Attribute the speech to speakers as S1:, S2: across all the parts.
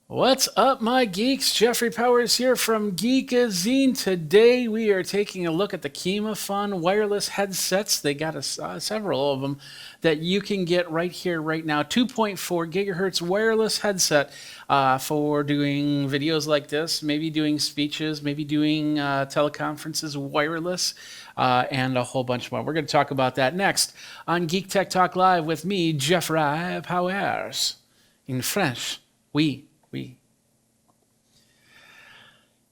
S1: What's up, my geeks? Jeffrey Powers here from Geekazine. Today we are taking a look at the Kimafun wireless headsets. They got several of them that you can get right here, right now. 2.4 gigahertz wireless headset for doing videos like this, maybe doing speeches, maybe doing teleconferences wireless, and a whole bunch more. We're going to talk about that next on Geek Tech Talk Live with me, Jeffrey Powers. In French, oui.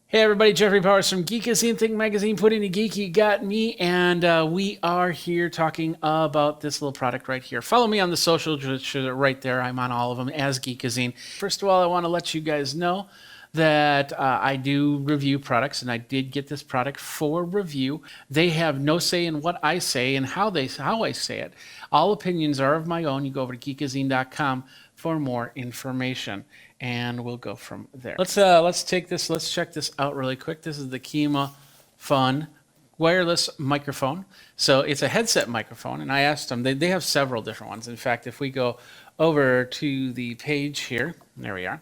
S1: Hey everybody, Jeffrey Powers from Geekazine, Think Magazine, Put in a Geek, you got me, and we are here talking about this little product right here. Follow me on the socials, which are right there. I'm on all of them as Geekazine. First of all, I want to let you guys know that I do review products, and I did get this product for review. They have no say in what I say and how I say it. All opinions are of my own. You go over to geekazine.com for more information, and we'll go from there. Let's check this out really quick. This is the Kimafun wireless microphone. So it's a headset microphone, and I asked them, they have several different ones. In fact, if we go over to the page here, there we are,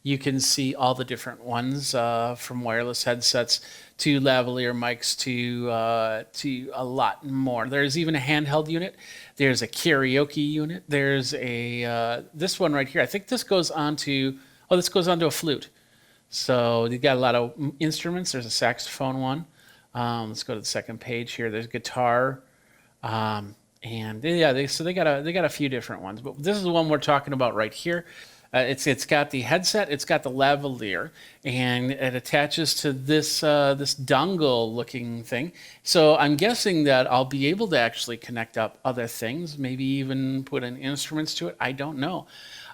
S1: you can see all the different ones, from wireless headsets to lavalier mics to a lot more. There's even a handheld unit. There's a karaoke unit. There's a this one right here. I think this goes onto a flute. So you got a lot of instruments. There's a saxophone one. Let's go to the second page here. There's guitar. And yeah, they got a few different ones, but this is the one we're talking about right here. It's got the headset, it's got the lavalier, and it attaches to this this dongle looking thing. So I'm guessing that I'll be able to actually connect up other things, maybe even put in instruments to it. I don't know.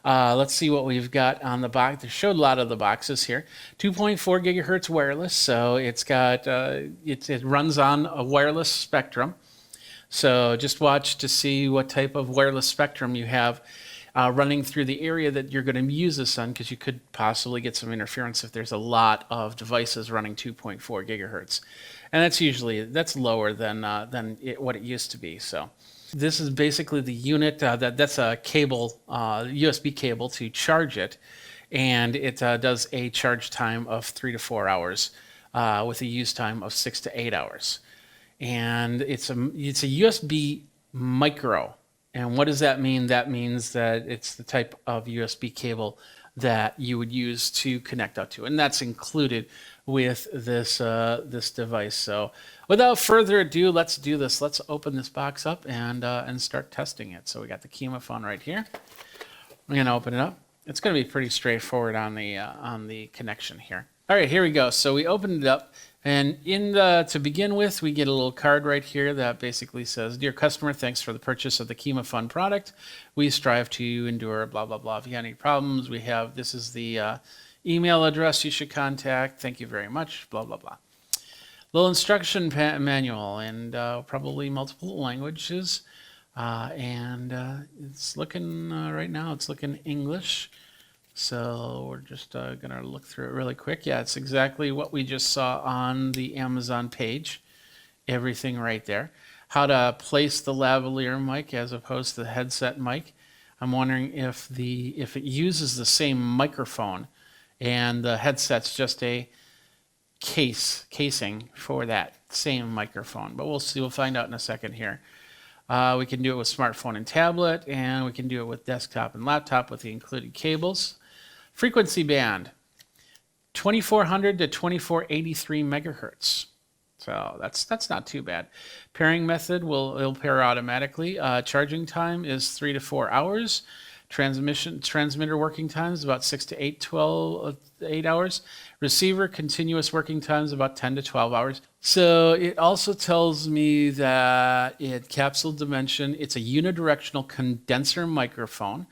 S1: Let's see what we've got on the box. They showed a lot of the boxes here. 2.4 gigahertz wireless, so it's got it runs on a wireless spectrum. So just watch to see what type of wireless spectrum you have running through the area that you're going to use this on, because you could possibly get some interference if there's a lot of devices running 2.4 gigahertz, and that's lower than what it used to be. So this is basically the unit that's a cable, USB cable to charge it, and it does a charge time of 3 to 4 hours with a use time of 6 to 8 hours, and it's a USB micro. And what does that mean? That means that it's the type of USB cable that you would use to connect up to, and that's included with this this device. So without further ado, let's do this. Let's open this box up and start testing it. So we got the Kimafun right here. I'm gonna open it up. It's gonna be pretty straightforward on the connection here. All right, here we go. So we opened it up, and to begin with, we get a little card right here that basically says, "Dear customer, thanks for the purchase of the Kimafun product. We strive to endure blah blah blah. If you have any problems, this is the email address you should contact. Thank you very much. Blah blah blah." Little instruction manual, and probably multiple languages, and it's looking right now. It's looking English. So we're just going to look through it really quick. Yeah, it's exactly what we just saw on the Amazon page. Everything right there. How to place the lavalier mic as opposed to the headset mic. I'm wondering if it uses the same microphone and the headset's just a casing for that same microphone. But we'll see. We'll find out in a second here. We can do it with smartphone and tablet, and we can do it with desktop and laptop with the included cables. Frequency band, 2400 to 2483 megahertz. So that's not too bad. Pairing method it'll pair automatically. Charging time is 3 to 4 hours. Transmitter working time is about 6 to 8 hours. Receiver continuous working time is about 10 to 12 hours. So it also tells me that capsule dimension, it's a unidirectional condenser microphone.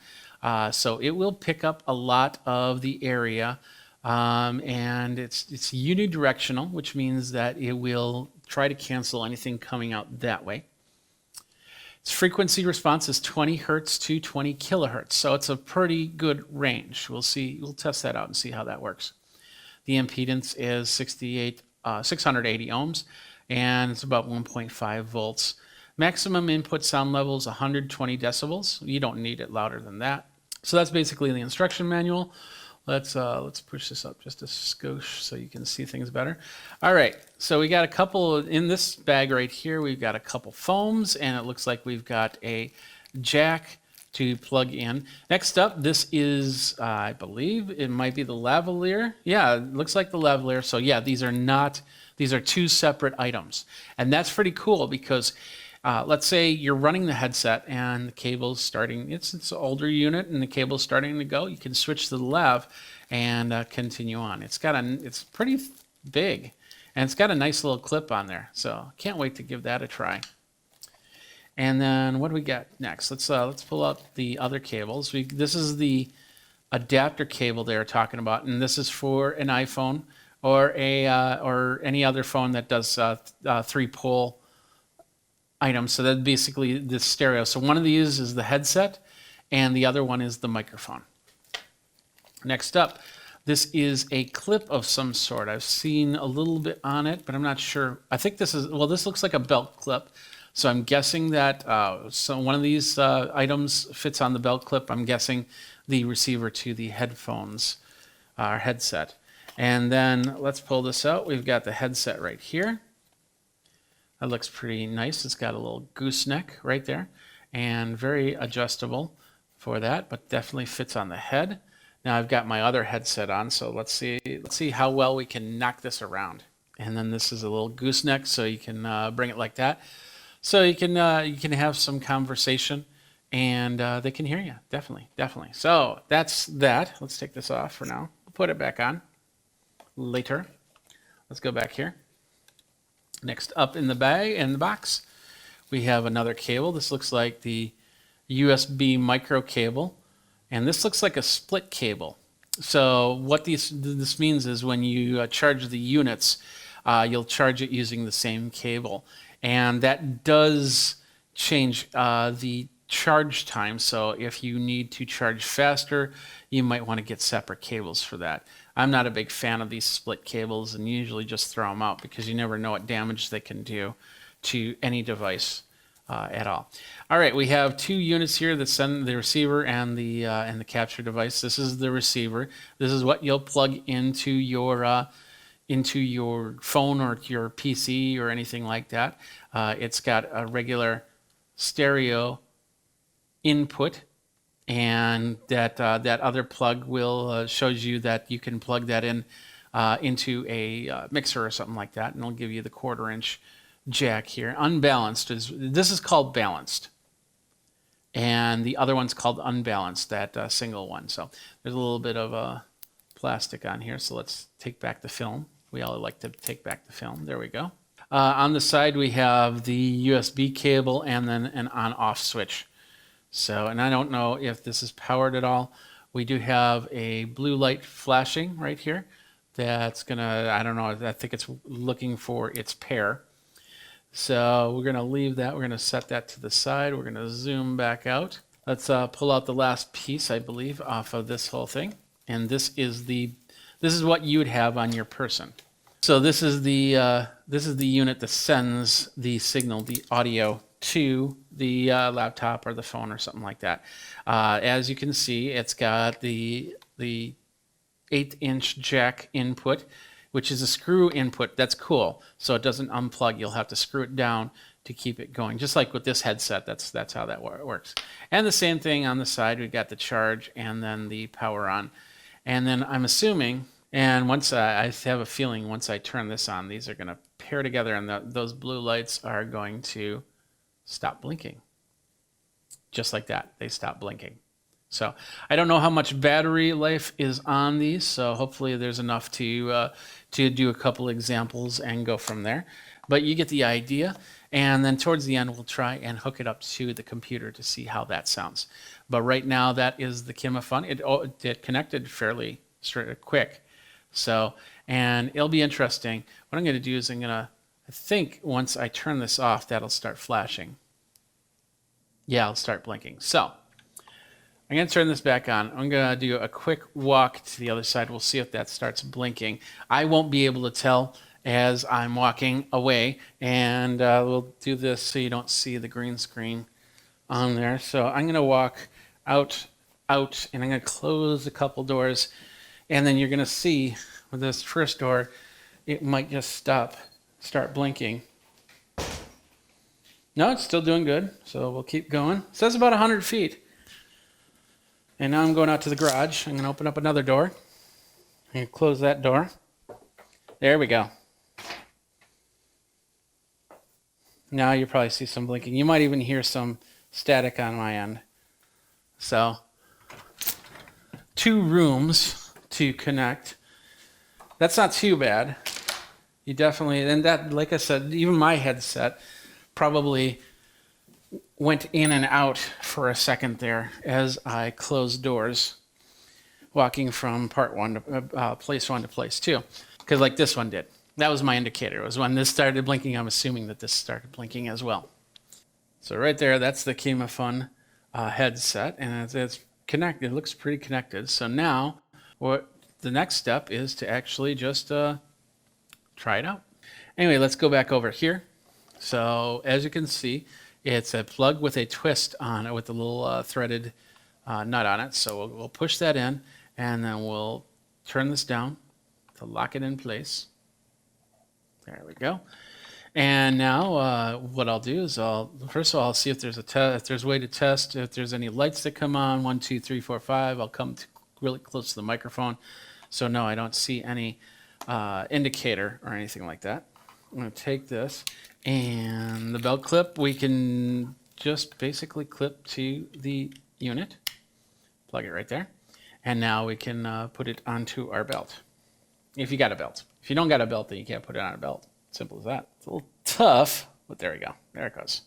S1: So it will pick up a lot of the area, and it's unidirectional, which means that it will try to cancel anything coming out that way. Its frequency response is 20 hertz to 20 kilohertz, so it's a pretty good range. We'll test that out and see how that works. The impedance is 680 ohms, and it's about 1.5 volts. Maximum input sound level is 120 decibels. You don't need it louder than that. So that's basically the instruction manual. Let's push this up just a skosh so you can see things better. All right, so we got a couple in this bag right here. We've got a couple foams, and it looks like we've got a jack to plug in. Next up, this is I believe it might be the lavalier. Yeah, it looks like the lavalier. So yeah, these are two separate items, and that's pretty cool because let's say you're running the headset and the cable's starting, it's an older unit and the cable's starting to go. You can switch to the lav and continue on. It's pretty big and it's got a nice little clip on there. So can't wait to give that a try. And then what do we got next? Let's pull out the other cables. This is the adapter cable they were talking about, and this is for an iPhone or any other phone that does 3-pole items. So that's basically the stereo. So one of these is the headset and the other one is the microphone. Next up, this is a clip of some sort. I've seen a little bit on it, but I'm not sure. I think this looks like a belt clip. So I'm guessing that one of these items fits on the belt clip. I'm guessing the receiver to the headphones or headset. And then let's pull this out. We've got the headset right here. That looks pretty nice. It's got a little gooseneck right there and very adjustable for that, but definitely fits on the head. Now I've got my other headset on, so let's see how well we can knock this around. And then this is a little gooseneck, so you can bring it like that. So you can have some conversation and they can hear you. Definitely. So that's that. Let's take this off for now. We'll put it back on later. Let's go back here. Next up in the box, we have another cable. This looks like the USB micro cable, and this looks like a split cable. So what this means is when you charge the units, you'll charge it using the same cable, and that does change the charge time. So if you need to charge faster, you might want to get separate cables for that. I'm not a big fan of these split cables and usually just throw them out because you never know what damage they can do to any device at all. All right, we have two units here that send the receiver and the capture device. This is the receiver. This is what you'll plug into your phone or your PC or anything like that. It's got a regular stereo input, and that other plug will shows you that you can plug that in into a mixer or something like that, and it'll give you the 1/4-inch jack here. Unbalanced this is called balanced, and the other one's called unbalanced, that single one. So there's a little bit of plastic on here. So let's take back the film. We all like to take back the film. There we go. On the side we have the USB cable and then an on-off switch. So, and I don't know if this is powered at all. We do have a blue light flashing right here. That's gonna, I don't know, I think it's looking for its pair. So we're gonna leave that. We're gonna set that to the side. We're gonna zoom back out. Let's pull out the last piece, I believe, off of this whole thing. And this is what you would have on your person. So this is the unit that sends the signal, the audio, to the laptop or the phone or something like that. As you can see, it's got the 8-inch jack input, which is a screw input. That's cool. So it doesn't unplug. You'll have to screw it down to keep it going. Just like with this headset, that's how that works. And the same thing on the side. We've got the charge and then the power on. And then I'm assuming, and once I have a feeling once I turn this on, these are going to pair together and those blue lights are going to stop blinking. Just like that, they stop blinking. So I don't know how much battery life is on these, so hopefully there's enough to do a couple examples and go from there. But you get the idea, and then towards the end we'll try and hook it up to the computer to see how that sounds. But right now that is the Kimafun. It connected fairly quick. So, and it'll be interesting. What I'm going to do is I think once I turn this off, that'll start flashing. Yeah, I'll start blinking. So I'm going to turn this back on. I'm going to do a quick walk to the other side. We'll see if that starts blinking. I won't be able to tell as I'm walking away, and we'll do this so you don't see the green screen on there. So I'm going to walk out, and I'm going to close a couple doors, And then you're going to see with this first door, it might just start blinking. No, it's still doing good, so we'll keep going. It says about 100 feet. And now I'm going out to the garage. I'm going to open up another door and close that door. There we go. Now you probably see some blinking. You might even hear some static on my end. So, 2 rooms to connect. That's not too bad. You definitely, and that, like I said, even my headset probably went in and out for a second there as I closed doors, walking from place 1 to place 2. Because like this one did. That was my indicator. It was when this started blinking. I'm assuming that this started blinking as well. So right there, that's the Kimafun headset, and it's connected. It looks pretty connected. So now, what the next step is to actually just try it out. Anyway, let's go back over here. So as you can see, it's a plug with a twist on it with a little threaded nut on it. So we'll push that in, and then we'll turn this down to lock it in place. There we go. And now what I'll do is first of all, I'll see if there's a way to test if there's any lights that come on. 1, 2, 3, 4, 5. I'll come really close to the microphone. So no, I don't see any indicator or anything like that. I'm going to take this, and the belt clip we can just basically clip to the unit. Plug it right there. And now we can put it onto our belt. If you got a belt. If you don't got a belt, then you can't put it on a belt. Simple as that. It's a little tough, but there we go. There it goes.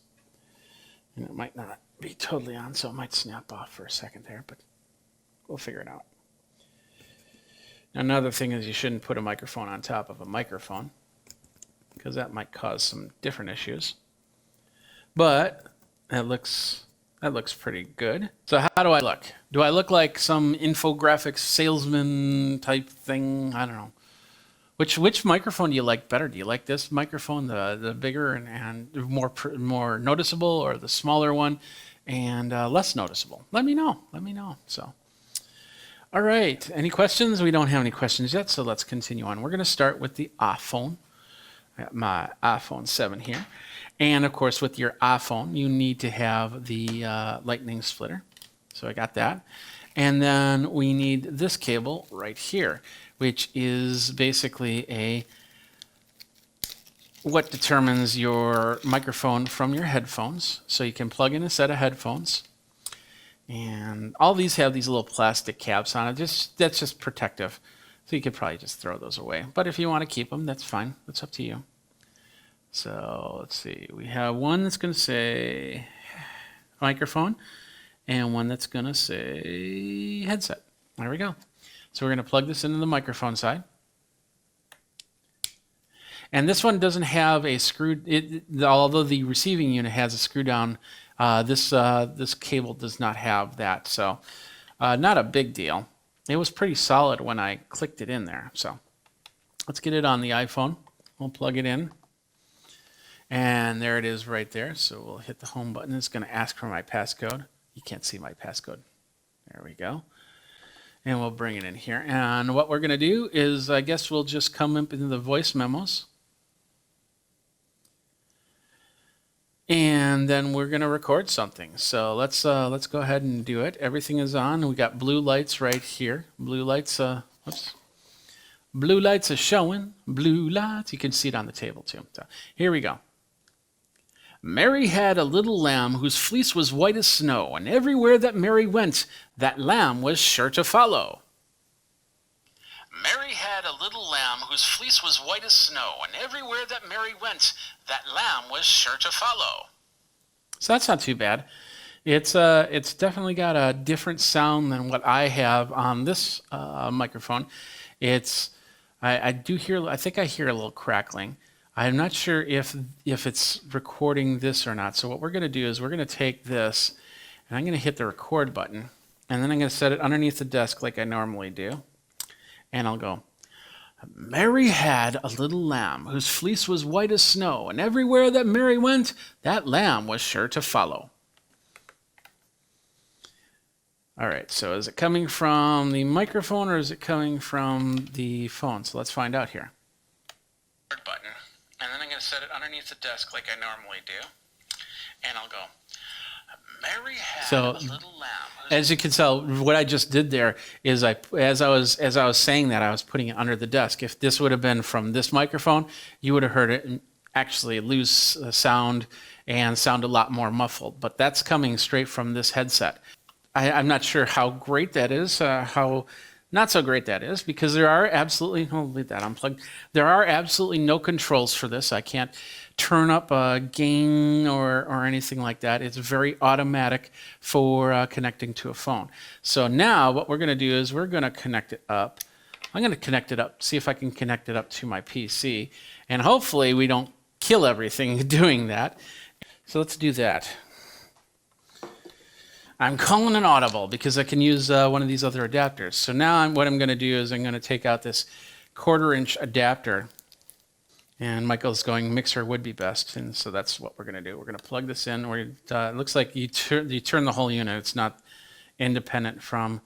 S1: And it might not be totally on, so it might snap off for a second there, but we'll figure it out. Now, another thing is you shouldn't put a microphone on top of a microphone, because that might cause some different issues. But that looks pretty good. So how do I look? Do I look like some infographics salesman type thing? I don't know. Which microphone do you like better? Do you like this microphone, the bigger and more noticeable, or the smaller one and less noticeable? Let me know. Let me know. So, all right. Any questions? We don't have any questions yet, so let's continue on. We're going to start with the iPhone. I got my iPhone 7 here. And, of course, with your iPhone, you need to have the lightning splitter. So I got that. And then we need this cable right here, which is basically what determines your microphone from your headphones. So you can plug in a set of headphones. And all these have these little plastic caps on it. That's just protective. So you could probably just throw those away. But if you want to keep them, that's fine. That's up to you. So let's see. We have one that's going to say microphone and one that's going to say headset. There we go. So we're going to plug this into the microphone side. And this one doesn't have a although the receiving unit has a screw down, this cable does not have that. So not a big deal. It was pretty solid when I clicked it in there. So let's get it on the iPhone. We'll plug it in. And there it is right there. So we'll hit the home button. It's going to ask for my passcode. You can't see my passcode. There we go. And we'll bring it in here. And what we're going to do is, I guess we'll just come up into the voice memos. And then we're going to record something. So let's go ahead and do it. Everything is on. We got blue lights right here. Blue lights, Blue lights are showing. Blue lights. You can see it on the table too. So here we go. Mary had a little lamb whose fleece was white as snow, and everywhere that Mary went, that lamb was sure to follow. Mary had a little lamb whose fleece was white as snow, and everywhere that Mary went, that lamb was sure to follow. So that's not too bad. It's definitely got a different sound than what I have on this microphone. I think I hear a little crackling. I'm not sure if it's recording this or not. So what we're going to do is we're going to take this, and I'm going to hit the record button, and then I'm going to set it underneath the desk like I normally do. And I'll go, Mary had a little lamb whose fleece was white as snow, and everywhere that Mary went, that lamb was sure to follow. All right, so is it coming from the microphone or is it coming from the phone? So let's find out here. Button, and then I'm going to set it underneath the desk like I normally do, and I'll go. Mary had a little lamb. As you can tell, what I just did there is as I was saying that, I was putting it under the desk. If this would have been from this microphone, you would have heard it actually lose sound and sound a lot more muffled. But that's coming straight from this headset. I'm not sure how great that is, how not so great that is, because there are absolutely, I'll leave that unplugged. There are absolutely no controls for this. I can't turn up a gain or anything like that. It's very automatic for connecting to a phone. So now what we're going to do is we're going to connect it up. I'm going to connect it up, see if I can connect it up to my PC, and hopefully we don't kill everything doing that. So let's do that. I'm calling an audible because I can use one of these other adapters. So now what I'm going to do is I'm going to take out this 1/4-inch adapter, and Michael's going mixer would be best, and so that's what we're going to do. We're going to plug this in. It looks like you turn the whole unit. It's not independent from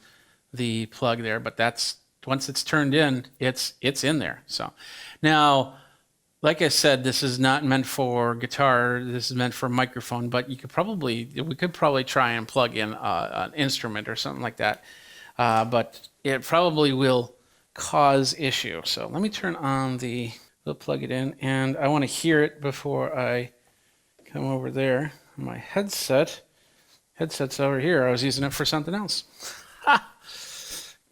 S1: the plug there, but that's once it's turned in, it's in there. So now, like I said, this is not meant for guitar. This is meant for microphone, but we could probably try and plug in an instrument or something like that. But it probably will cause issue. So let me turn on we'll plug it in, and I want to hear it before I come over there. My headset's over here. I was using it for something else. Ha!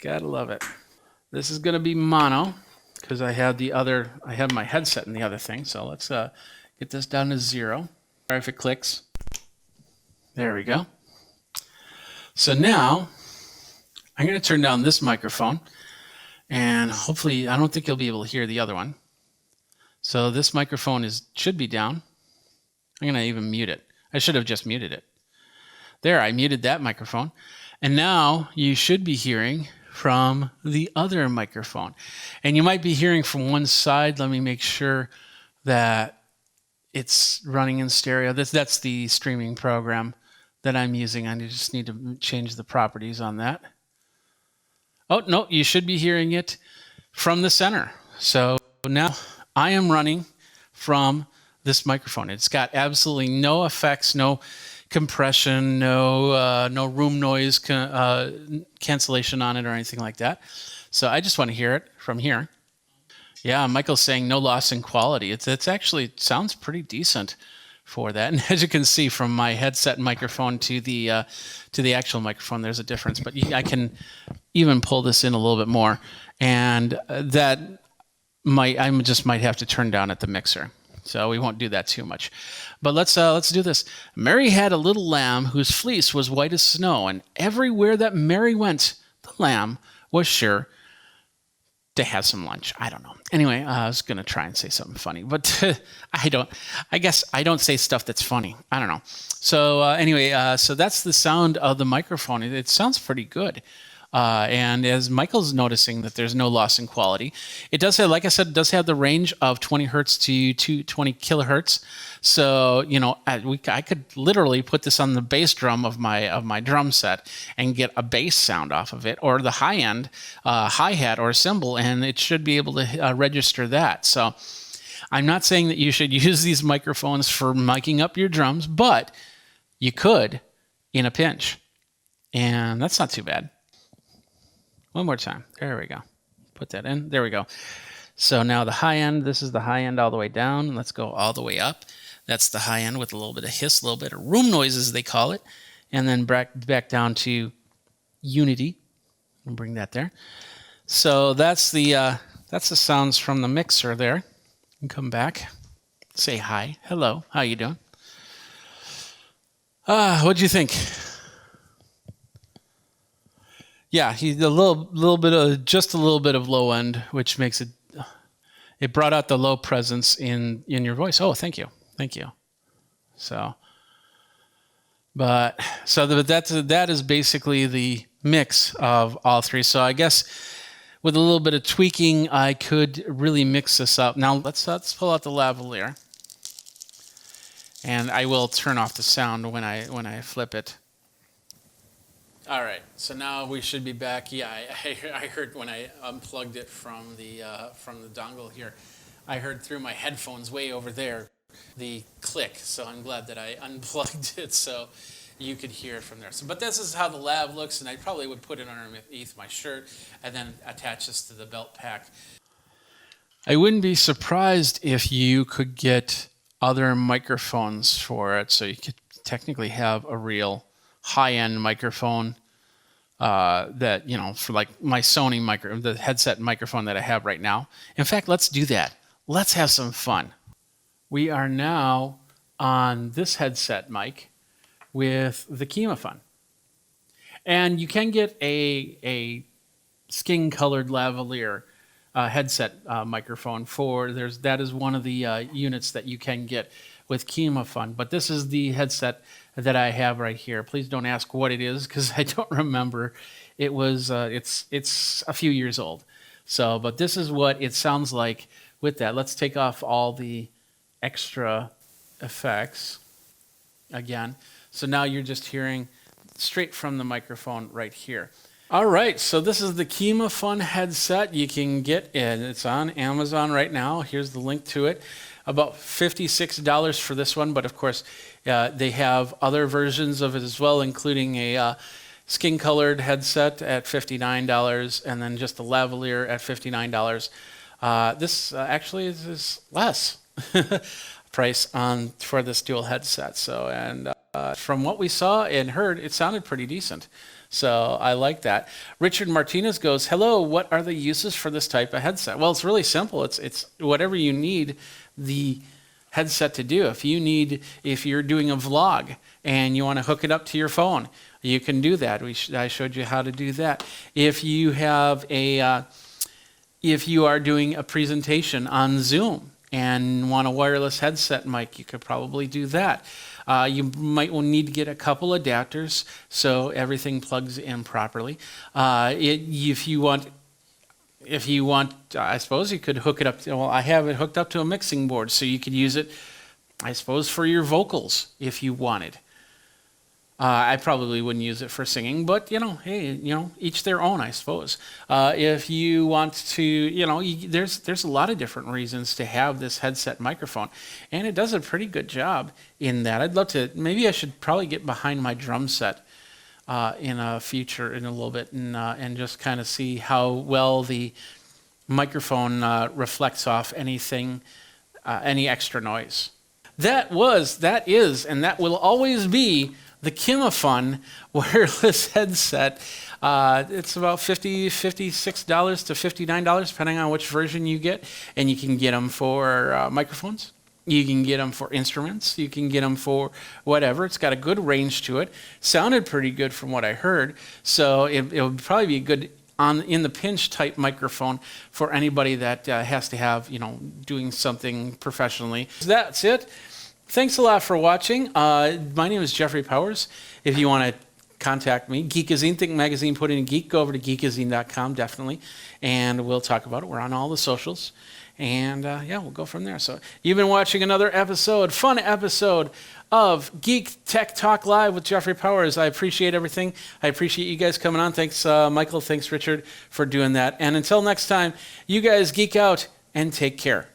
S1: Gotta love it. This is going to be mono, because I have my headset in the other thing. So let's get this down to 0. If it clicks, there we go. So now I'm going to turn down this microphone, and hopefully I don't think you'll be able to hear the other one. So this microphone should be down. I'm going to even mute it. I should have just muted it. There, I muted that microphone, and now you should be hearing from the other microphone. And you might be hearing from one side. Let me make sure that it's running in stereo. That's the streaming program that I'm using. I just need to change the properties on that. Oh, no, you should be hearing it from the center. So now I am running from this microphone. It's got absolutely no effects, no compression, no room noise cancellation on it or anything like that. So I just want to hear it from here. Yeah, Michael's saying no loss in quality. It's actually sounds pretty decent for that. And as you can see from my headset microphone to the actual microphone, there's a difference. But I can even pull this in a little bit more, and I just might have to turn down at the mixer. So we won't do that too much. But let's do this. Mary had a little lamb whose fleece was white as snow, and everywhere that Mary went, the lamb was sure to have some lunch. I don't know. Anyway, I was going to try and say something funny, but I guess I don't say stuff that's funny. I don't know. So anyway, so that's the sound of the microphone. It sounds pretty good. And as Michael's noticing that there's no loss in quality, it does have, like I said, it does have the range of 20 hertz to 220 kilohertz. So, I could literally put this on the bass drum of my drum set and get a bass sound off of it, or the high end hi-hat or cymbal, and it should be able to register that. So I'm not saying that you should use these microphones for miking up your drums, but you could in a pinch, and that's not too bad. One more time. There we go. Put that in. There we go. So now the high end, this is the high end all the way down. Let's go all the way up. That's the high end with a little bit of hiss, a little bit of room noise, as they call it. And then back down to unity. I'll bring that there. So that's the sounds from the mixer there. And come back. Say hi. Hello. How you doing? What'd you think? Yeah, he's a little bit of low end, which makes it brought out the low presence in your voice. Oh, thank you. So, that is basically the mix of all three. So I guess with a little bit of tweaking, I could really mix this up. Now let's pull out the lavalier, and I will turn off the sound when I flip it. All right, so now we should be back. Yeah, I heard when I unplugged it from the dongle here, I heard through my headphones way over there the click. So I'm glad that I unplugged it so you could hear it from there. So, but this is how the Lav looks, and I probably would put it underneath my shirt and then attach this to the belt pack. I wouldn't be surprised if you could get other microphones for it, so you could technically have a real high-end microphone that, you know, for like my Sony the headset microphone that I have right now. In fact, let's do that. Let's have some fun. We are now on this headset mic with the Kimafun. And you can get a skin-colored lavalier headset microphone that is one of the units that you can get with Kimafun. But this is the headset that I have right here. Please don't ask what it is because I don't remember. It was it's a few years old. So, but this is what it sounds like with that. Let's take off all the extra effects again. So now you're just hearing straight from the microphone right here. All right, so this is the Kimafun headset. You can get it. It's on Amazon right now. Here's the link to it. About $56 for this one, but of course they have other versions of it as well, including a skin-colored headset at $59 and then just a lavalier at $59. This actually is less price for this dual headset. So, and from what we saw and heard, it sounded pretty decent. So I like that. Richard Martinez goes, hello, what are the uses for this type of headset? Well, it's really simple. It's whatever you need the headset to do. If you're doing a vlog and you want to hook it up to your phone, you can do that. I showed you how to do that. If you are doing a presentation on Zoom and want a wireless headset mic, you could probably do that. You might need to get a couple adapters so everything plugs in properly. If you want, I suppose you could hook it up. Well, I have it hooked up to a mixing board, so you could use it, I suppose, for your vocals if you wanted. I probably wouldn't use it for singing, but hey, each their own, I suppose. If you want to, there's a lot of different reasons to have this headset microphone, and it does a pretty good job in that. I'd love to. Maybe I should probably get behind my drum set in a little bit, and just kind of see how well the microphone reflects off anything, any extra noise. That is, and that will always be the Kimafun wireless headset. It's about $56 to $59, depending on which version you get. And you can get them for microphones. You can get them for instruments. You can get them for whatever. It's got a good range to it. Sounded pretty good from what I heard. So it would probably be a good in the pinch type microphone for anybody that has to have, doing something professionally. So that's it. Thanks a lot for watching. My name is Jeffrey Powers. If you want to contact me, Geekazine, Think Magazine, put in Geek, go over to geekazine.com, definitely, and we'll talk about it. We're on all the socials, and we'll go from there. So you've been watching another fun episode of Geek Tech Talk Live with Jeffrey Powers. I appreciate everything. I appreciate you guys coming on. Thanks, Michael. Thanks, Richard, for doing that. And until next time, you guys geek out and take care.